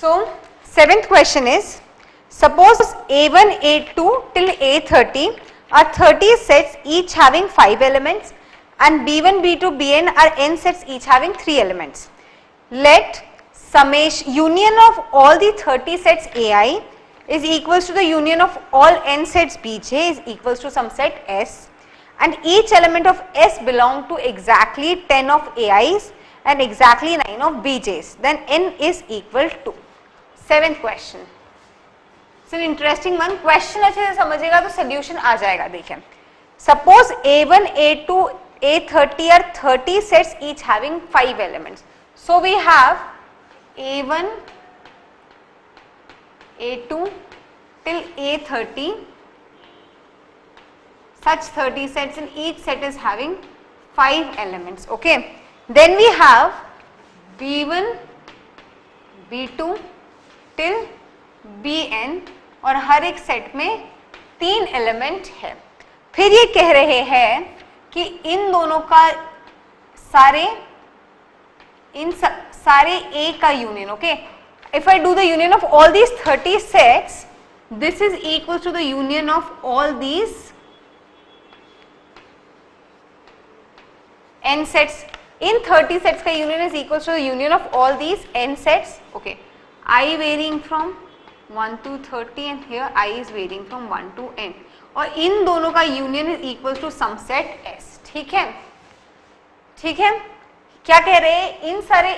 So, seventh question is, suppose A1, A2 till A30 are 30 sets each having 5 elements and B1, B2, Bn are n sets each having 3 elements. Let summation union of all the 30 sets Ai is equals to the union of all n sets Bj is equals to some set S, and each element of S belong to exactly 10 of Ai's and exactly 9 of Bj's, then n is equal to. Seventh question. It's an interesting one. Question अच्छे से समझेगा तो solution आ जाएगा. देखिए, suppose A1, A2, A30 are 30 sets each having 5 elements. So we have A1, A2 till A30, such 30 sets and each set is having 5 elements. Okay. Then we have B1, B2 till Bn और हर एक set में 3 element है. फिर ये कह रहे हैं कि इन दोनों का सारे A का union. Okay, if I do the union of all these 30 sets, this is equal to the union of all these n sets. In 30 sets का union is equal to the union of all these n sets. Okay, I varying from 1 to 30 and here I is varying from 1 to n. और इन दोनों का union is equal to some set S. ठीक है, ठीक है. क्या कह रहे हैं? इन सारे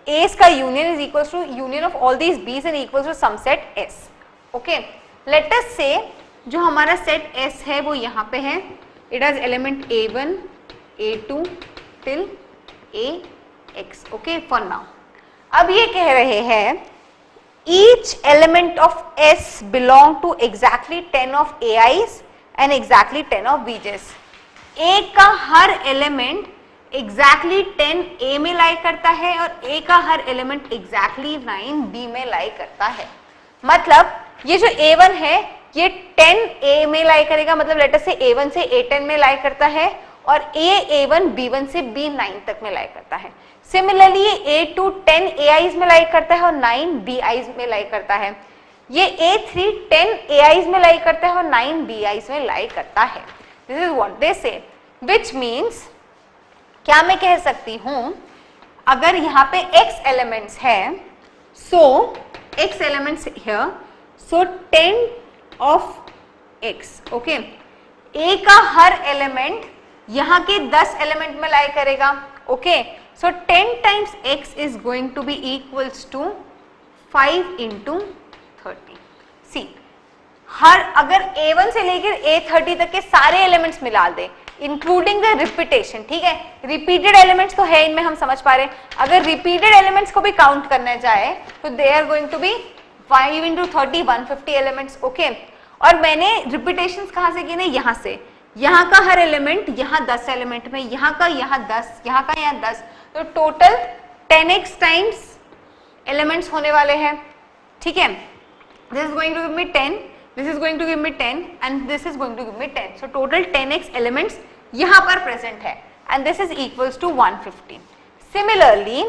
A's का union is equal to union of all these B's and equal to some set S. Okay, let us say जो हमारा set S है वो यहाँ पे है. It has element A1, A2 till Ax. Okay, for now. अब ये कह रहे हैं each element of S belong to exactly 10 of Ai's and exactly 10 of Bj's. A का हर एलिमेंट exactly 10 A में लाई करता है और A का हर एलिमेंट exactly 9 B में लाई करता है. मतलब ये जो A1 है ये 10 A में लाई करेगा, मतलब लेटर से A1 से A10 में लाई करता है और A1 B1 से B9 तक में लाई करता है. सिमिलरली ये A2 10 AI's में लाई करता है और 9 BI's में लाई करता है. ये A3 10 AI's में लाई करता है और 9 BI's में लाई करता है. दिस इज व्हाट दे से, व्हिच मीन्स क्या मैं कह सकती हूं, अगर यहाँ पे X एलिमेंट्स है, सो X elements here, so 10 of X. Okay, A का हर एलिमेंट यहाँ के 10 एलिमेंट में लाई करेगा. Okay, so 10 times X is going to be equals to 5 into 30. See, हर अगर A1 से लेकर A30 तक के सारे एलिमेंट्स मिला दे इंक्लूडिंग द रिपीटेशन. ठीक है, रिपीटेड एलिमेंट्स तो है इनमें, हम समझ पा रहे हैं. अगर रिपीटेड एलिमेंट्स को भी काउंट करने जाए तो they are going to be 5 into 30 150 elements. Okay, और मैंने रिपीटेशन कहाँ से गिने? यहाँ से. यहाँ का हर एलिमेंट यहाँ 10 एलिमेंट में, यहाँ का यहाँ 10, यहाँ का यहाँ 10, तो टोटल 10x टाइम्स एलिमेंट्स होने वाले हैं. ठीक है, this is going to give me 10, this is going to give me 10 and this is going to give me 10. So total 10x elements यहाँ पर प्रेजेंट है and this is equals to 150. Similarly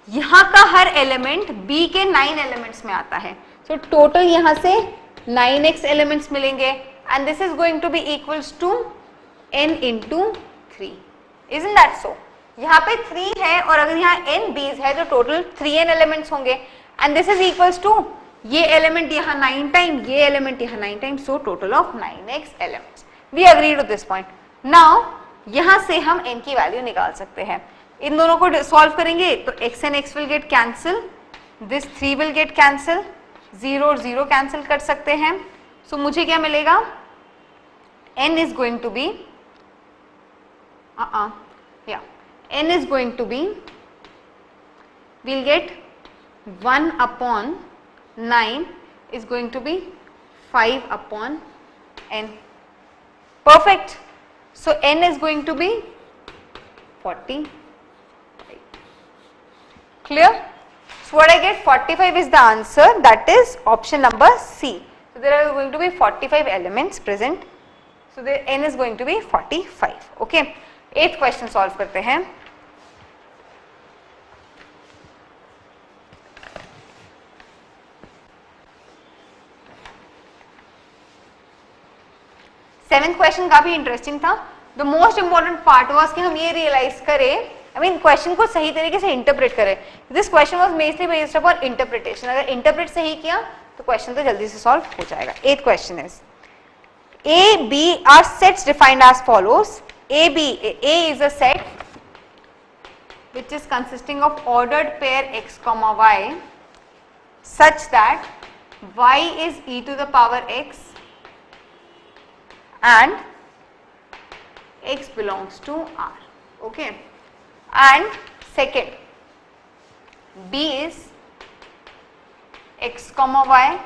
यहाँ का हर एलिमेंट B के 9 elements में आता है. So total यहाँ से 9x एलिमेंट्स मिलेंगे and this is going to be equals to n into 3. Isn't that so? यहाँ पे 3 है और अगर यहाँ n B's है तो टोटल 3n एलिमेंट्स होंगे and this is equals to ये एलिमेंट यहाँ 9 टाइम, ये एलिमेंट यहाँ 9 time, so total of 9x elements. We agree to this point. Now यहाँ से हम n की वैल्यू निकाल सकते हैं. इन दोनों को सॉल्व करेंगे तो x and x will get cancel, this 3 will get cancel, 0 और 0 कैंसिल कर सकते हैं. So मुझे क्या मिलेगा? n is going to be n is going to be, we'll get 1 upon 9 is going to be 5 upon n. Perfect. So n is going to be 45. Clear? So what I get, 45 is the answer. That is option number C. So there are going to be 45 elements present. So the n is going to be 45. Okay. 8th question solve करते हैं. 7th question काफी interesting था. The most important part was कि हम ये realise करें, question को सही तरीके से इंटरप्रेट करें. This question was mainly based upon interpretation. अगर इंटरप्रेट सही किया तो क्वेश्चन तो जल्दी से सॉल्व हो जाएगा. 8th question is A, B are sets defined as follows. A is a set which is consisting of ordered pair x comma y such that y is e to the power x and x belongs to R. Okay. And second, B is x comma y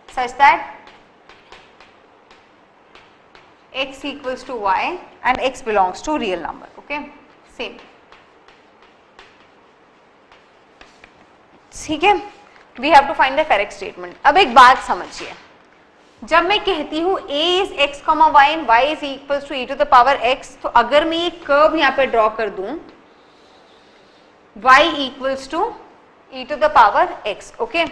such that x equals to y and x belongs to real number. Okay, same. ठीक है, we have to find the correct statement. अब एक बात समझिए, जब मैं कहती हूँ a is x comma y and y is equals to e to the power x, तो अगर मैं ये कर्व यहाँ पे ड्रॉ कर दूं y equals to e to the power x. Okay,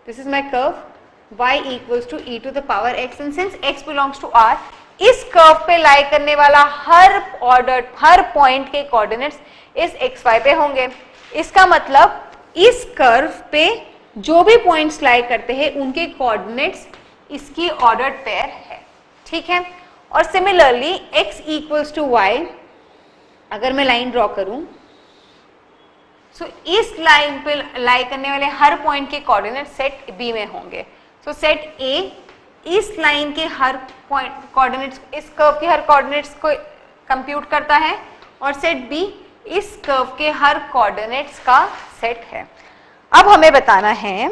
this is my curve y equals to e to the power x and since x belongs to R, इस curve पे लाई करने वाला हर पॉइंट के coordinates इस x Y पे होंगे. इसका मतलब इस कर्व पे जो भी पॉइंट्स लाई करते हैं उनके कोऑर्डिनेट्स इसकी ऑर्डर्ड पेयर है. ठीक है, और similarly x equals to y, अगर मैं लाइन ड्रॉ करूं सो इस लाइन पे लाई करने वाले हर पॉइंट के कोऑर्डिनेट सेट बी में होंगे. सो सेट A इस लाइन के हर पॉइंट कोऑर्डिनेट्स, इस कर्व के हर कोऑर्डिनेट्स को कंप्यूट करता है और सेट B इस कर्व के हर कोऑर्डिनेट्स का सेट है. अब हमें बताना है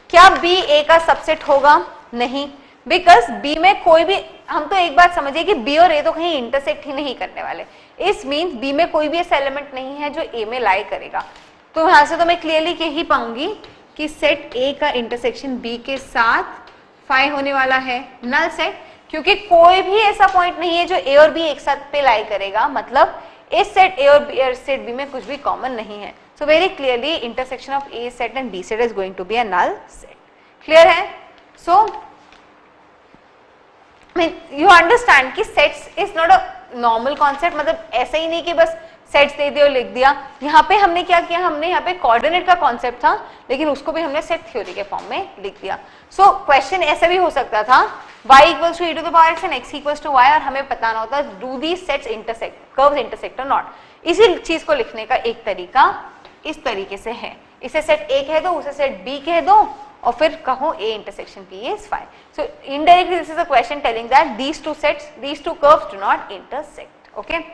क्या B A का सबसेट होगा? नहीं, बिकॉज B में कोई भी, हम तो एक बात समझिए कि B और A तो कहीं इंटरसेक्ट ही नहीं करने वाले. इस मीन्स B में कोई भी ऐसा एलिमेंट नहीं है जो A में लाई करेगा. तो यहां से तो मैं क्लियरली कह ही पाऊंगी कि सेट A का इंटरसेक्शन B के साथ फाई होने वाला है, नल सेट, क्योंकि कोई भी ऐसा पॉइंट नहीं है जो A और B एक साथ पे लाई करेगा. मतलब इस सेट A और सेट B में कुछ भी कॉमन नहीं है. So very clearly intersection of A set and B set is going to be a null set. Clear है? सो यू अंडरस्टैंड कि sets is not a normal concept. मतलब ऐसा ही नहीं कि बस सेट्स दे दिया और लिख दिया. यहाँ पे हमने क्या किया, हमने यहाँ पे कोऑर्डिनेट का कॉन्सेप्ट था लेकिन उसको भी हमने सेट थ्योरी के फॉर्म में लिख दिया. सो क्वेश्चन ऐसा भी हो सकता था y equals to e to the power x and x equals to y, और हमें बताना होता है do these sets intersect, curves intersect or not. इसी चीज को लिखने का एक तरीका इस तरीके से है. इसे सेट A कह दो, उसे सेट B कह दो और फिर कहो A intersection P is phi. So indirectly this is a question telling that these two sets, these two curves do not intersect. Okay.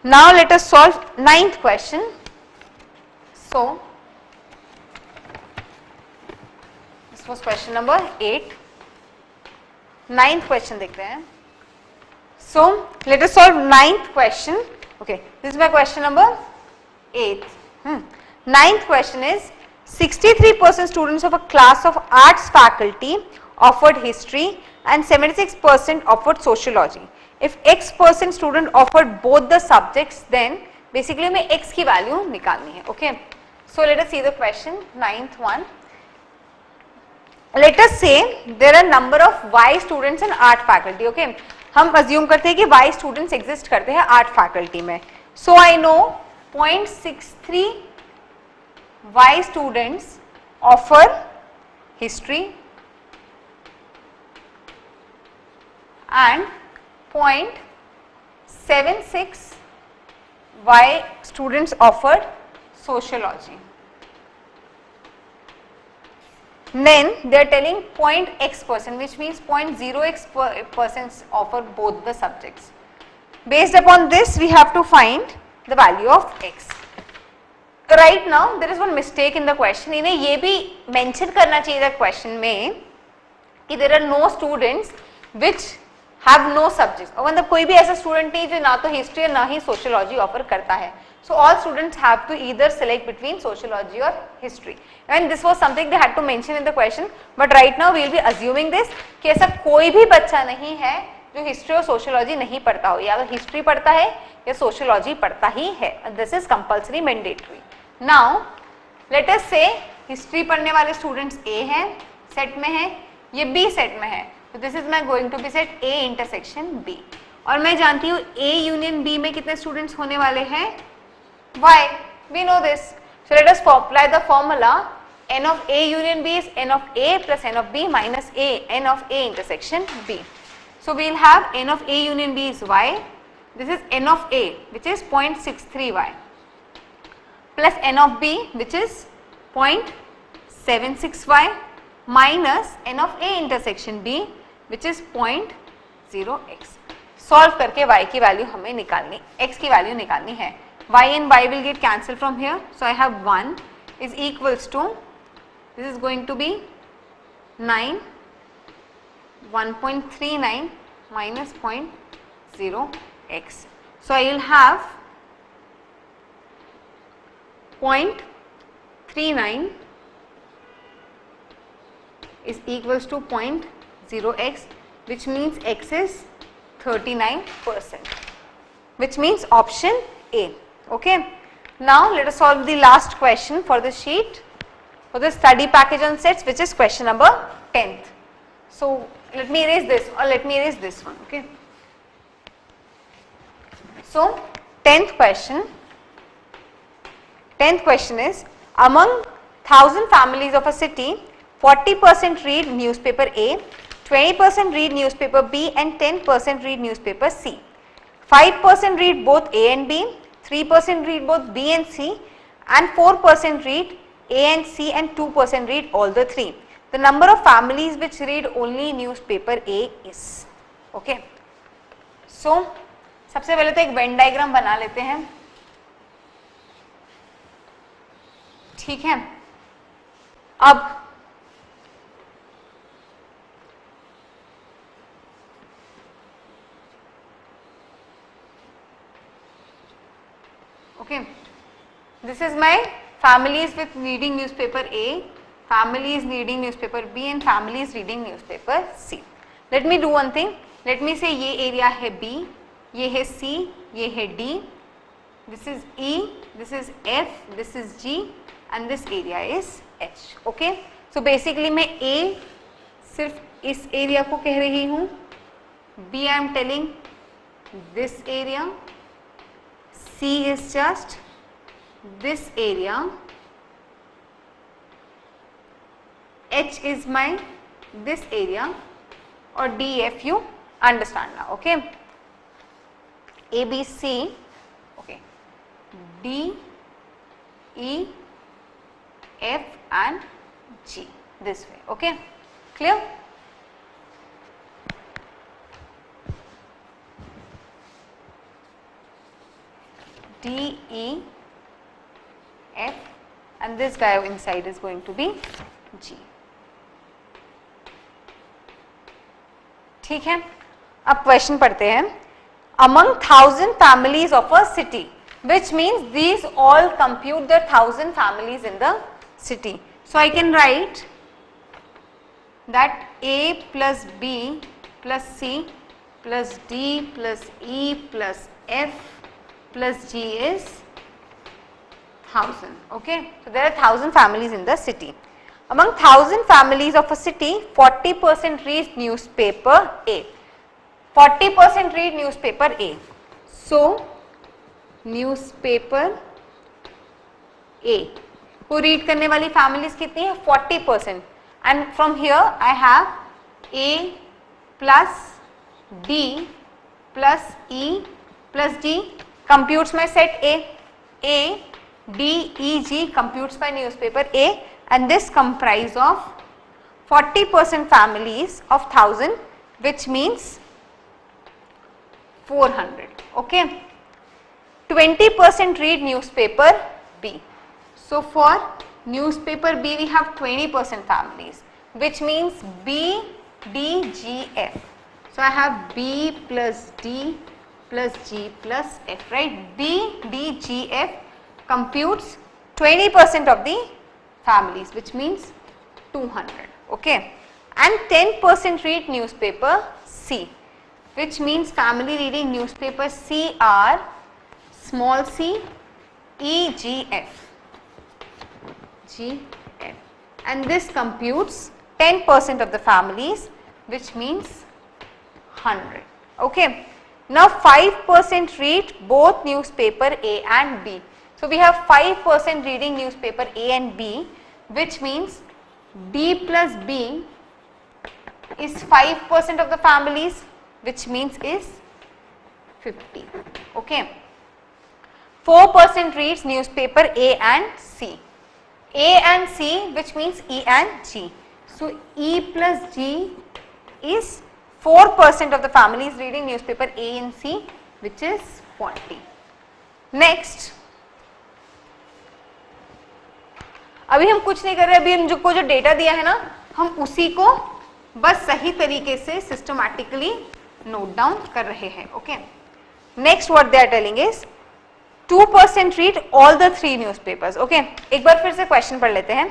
Now let us solve 9th question. So this was question number 8. 9th question देखते हैं. So let us solve 9th question. Okay, this is my question number 8. 9th question is 63% students of a class of arts faculty offered history and 76% offered sociology. If x% student offered both the subjects, then basically हमें x की value निकालनी है. Okay, so let us see the question. 9th one. Let us say there are number of y students in art faculty. Okay, हम assume करते हैं कि y students exist करते हैं art faculty में. So I know 0.63 y students offer history and 0.76 y students offered sociology. Then they are telling 0.x%, which means 0.0x% offer both the subjects. Based upon this, we have to find the value of x. Right now, there is one mistake in the question. इन्हें ये भी mention करना चाहिए था question में कि there are no students which have no subjects. और मतलब कोई भी ऐसा student नहीं जो ना तो history और ना ही sociology offer करता है. So all students have to either select between sociology or history. And this was something they had to mention in the question. But right now we will be assuming this कि ऐसा कोई भी बच्चा नहीं है जो हिस्ट्री और sociology नहीं पढ़ता हो, या तो हिस्ट्री पढ़ता है या सोशियोलॉजी पढ़ता ही है. This is compulsory mandatory. Now let us से हिस्ट्री पढ़ने वाले स्टूडेंट्स ए हैं, सेट में हैं, ये B सेट में है, तो this is my going to be set A intersection B। और मैं जानती हूँ A यूनियन B में कितने स्टूडेंट्स होने वाले हैं, Y, we know this, so let us apply the formula n of A union B is n of A plus n of B minus n of A intersection B. So we will have n of A union B is Y, this is n of A which is 0.63 Y plus n of B which is 0.76 Y minus n of A intersection B which is 0.0 X. Solve करके Y की value हमें निकालनी, X की value निकालनी है। Y and Y will get cancelled from here, so I have 1 is equals to, this is going to be 9, 1.39 minus 0.0 X. So I will have 0.39 is equals to 0.0 X, which means X is 39%, which means option A. Okay, now let us solve the last question for the sheet for the study package on sets, which is question number 10th. So let me erase this, or let me erase this one. Okay, so 10th question is, among 1000 families of a city, 40% read newspaper A, 20% read newspaper B and 10% read newspaper C. 5% read both A and B, 3% read both B and C, and 4% read A and C, and 2% read all the three. The number of families which read only newspaper A is. Okay. So सबसे पहले तो एक Venn diagram बना लेते हैं, ठीक है। अब okay, this is my families with reading newspaper A, families reading newspaper B and families reading newspaper C. Let me do one thing, let me say ये एरिया है B, ये है C, ये है D, this is E, this is F, this is G and this area is H. Okay, so basically मैं A सिर्फ इस area को कह रही हूँ, B I am telling this area, C is just this area, H is my this area, or D, F you understand now. Okay, A, B, C, okay, D, E, F and G this way. Okay, clear? D, E, F and this guy inside is going to be G. ठीक है, अब question पढ़ते हैं। Among 1000 families of a city, which means these all compute the 1000 families in the city. So I can write that A plus B plus C plus D plus E plus F plus G is 1000. Okay, so there are 1000 families in the city. Among 1000 families of a city, 40% read newspaper A. 40% read newspaper A. So newspaper A को read करने वाली families कितनी है? 40%. And from here I have A plus D plus E plus D computes my set A. A, D, E, G computes my newspaper A, and this comprise of 40% families of 1000, which means 400. Okay, 20% read newspaper B. So for newspaper B we have 20% families, which means B, D, G, F. So I have B plus D plus G plus F, right? B, D, G, F computes 20% of the families, which means 200. Okay, and 10% read newspaper C, which means family reading newspaper C are small c, E, G, F, G, F, and this computes 10% of the families, which means 100. Okay. Now 5% read both newspaper A and B. So we have 5% reading newspaper A and B, which means B plus B is 5% of the families, which means is 50. Okay. 4% reads newspaper A and C. A and C, which means E and G. So E plus G is 4% of the families reading newspaper A and C, which is 40. Next, अभी हम कुछ नहीं कर रहे, अभी हमको जो data दिया है ना, हम उसी को बस सही तरीके से सिस्टमैटिकली नोट डाउन कर रहे हैं. Okay. Next what they are telling is 2% read all the 3 newspapers. Okay. एक बार फिर से क्वेश्चन पढ़ लेते हैं.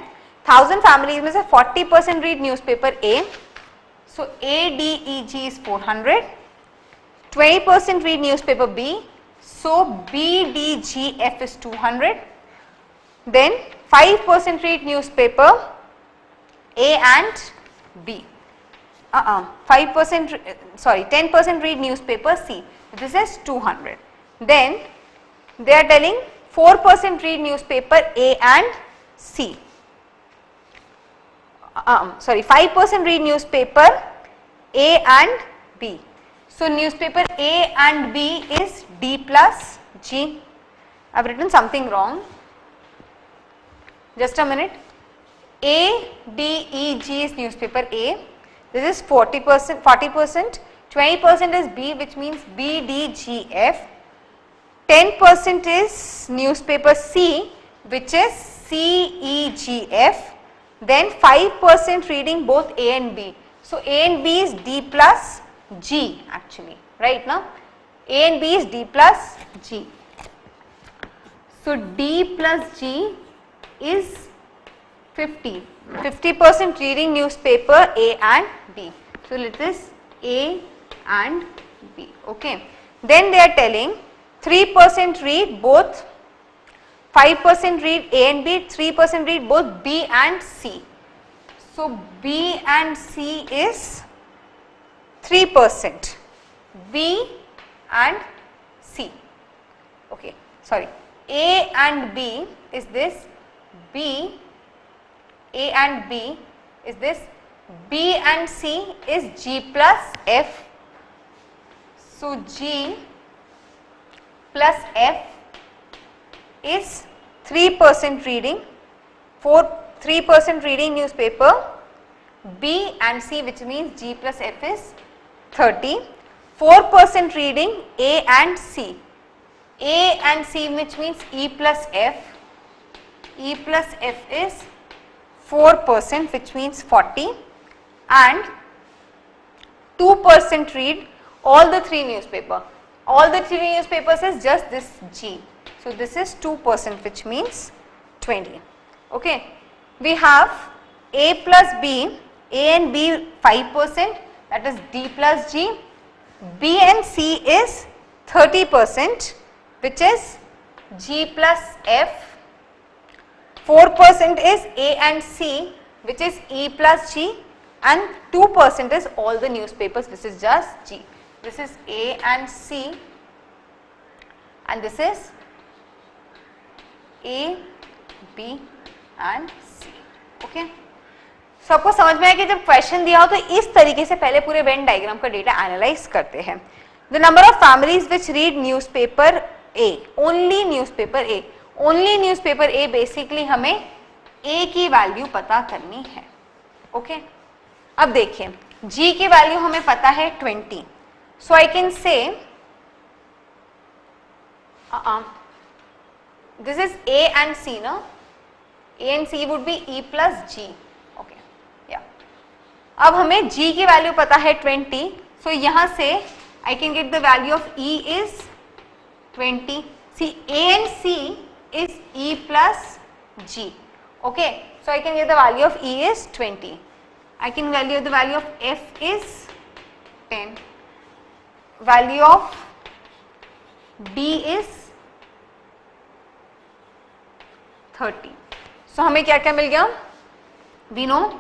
1000 फैमिलीज में से 40% read newspaper A. So A, D, E, G is 400. 20% read newspaper B. So B, D, G, F is 200. Then 5% read newspaper A and B. 10% read newspaper C. This is 200. Then they are telling 4% read newspaper A and C. 5% read newspaper A and B. So newspaper A and B is D plus G. I have written something wrong. Just a minute. A, D, E, G is newspaper A. This is 40%, 20% is B, which means B, D, G, F. 10% is newspaper C, which is C, E, G, F. Then 5% reading both A and B. So A and B is D plus G actually, right now. A and B is D plus G. So D plus G is 50. 50% reading newspaper A and B. So let this A and B. Okay. Then they are telling 3% read both, 5% read A and B, 3% read both B and C. So B and C is 3%, B and C. Okay, sorry. A and B is this, B, A and B is this, B and C is G plus F. So G plus F is 3% reading, 3% reading newspaper B and C, which means G plus F is 30. 4% reading A and C. A and C, which means E plus F. E plus F is 4%, which means 40. And 2% read all the 3 newspaper. All the 3 newspapers is just this G. So this is 2%, which means 20. Okay. We have A plus B, A and B 5%, that is D plus G. B and C is 30%, which is G plus F. 4% is A and C, which is E plus G, and 2% is all the newspapers, this is just G. This is A and C, and this is A, B and C. Okay. So आपको समझ में आया कि जब question दिया हो तो इस तरीके से पहले पूरे वेन डायग्राम का डेटा एनालाइज करते हैं. The number of families which read newspaper A, only newspaper A, only newspaper A, basically हमें ए की वैल्यू पता करनी है. ओके. अब देखिए जी की वैल्यू हमें पता है 20. So I can say this is A and C, no? A and C would be E plus G. Okay, yeah. अब हमें G की वैल्यू पता है 20. So यहाँ से I can get the value of E is 20. See, A and C is E plus G. Okay, so I can get the value of E is 20. I can value the value of F is 10. Value of D is 30. So हमें क्या क्या मिल गया? We know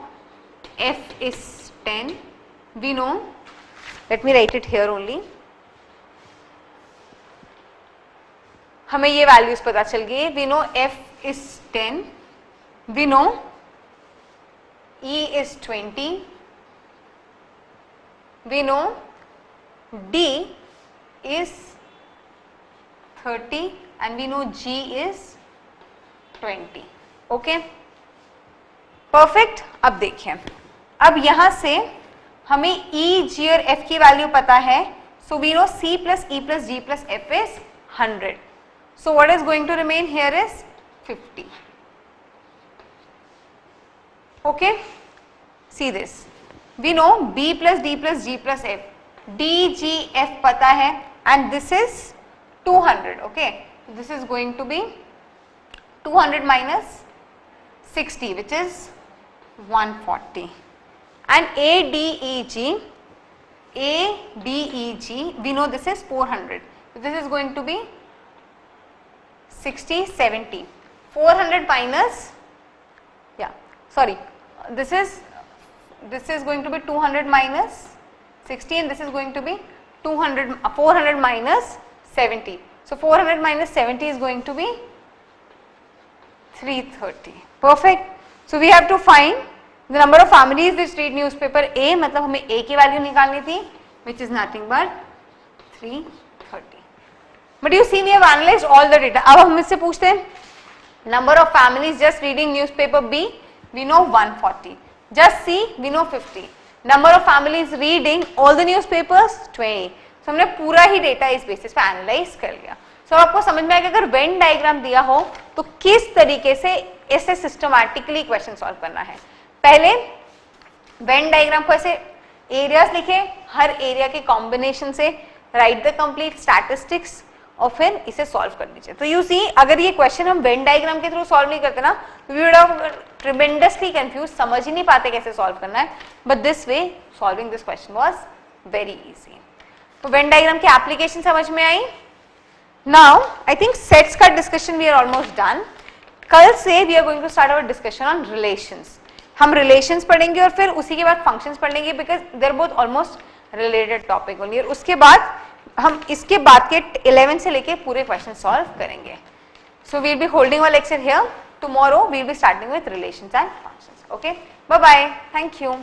f is 10, we know, let me write it here only, हमें ये values पता चल गई, we know f is 10, we know e is 20, we know d is 30 and we know g is 20. Okay, perfect. अब देखिए, अब यहां से हमें E, G और F की वैल्यू पता है. So we know C plus E plus G plus F is 100. So what is going to remain here is 50. Okay, see this, we know B plus D plus G plus F, D, G, F पता है and this is 200. Okay, this is going to be 200 minus 60 which is 140 and ADEG we know this is 400, so this is going to be 60 70. 400 minus, yeah, sorry, this is going to be 200 minus 60 and this is going to be 400 minus 70. So 400 minus 70 is going to be 330. Perfect. So we have to find the number of families which read newspaper A. मतलब हमें A की value निकालनी थी, which is nothing but 330. But you see we have analyzed all the data. अब हम इससे पूछते हैं number of families just reading newspaper B, we know 140. Just C, we know 50. Number of families reading all the newspapers 20. So हमने पूरा ही data इस basis पे analyse कर लिया. So आपको समझ में आएगा अगर वेन डायग्राम दिया हो तो किस तरीके से ऐसे सिस्टमैटिकली क्वेश्चन सॉल्व करना है. पहले वेन डायग्राम को ऐसे एरियाज लिखे, हर एरिया के कॉम्बिनेशन से राइट द कंप्लीट स्टैटिस्टिक्स और फिर इसे सॉल्व कर लीजिए. तो यू सी, अगर ये क्वेश्चन हम वेन डायग्राम के थ्रू सॉल्व नहीं करते ना, we would have tremendously confuse, समझ ही नहीं पाते कैसे सॉल्व करना है. But this way solving this question was very easy. तो वेन डायग्राम की एप्लीकेशन समझ में आई. Now, I think sets का discussion we are almost done. कल से we are going to start our discussion on relations. हम relations पढ़ेंगे और फिर उसी के बाद functions पढ़ लेंगे because they are both almost related topic only. और उसके बाद हम इसके बाद के 11 से लेके पूरे questions solve करेंगे. So we will be holding our lecture here. Tomorrow we will be starting with relations and functions. Okay. Bye bye. Thank you.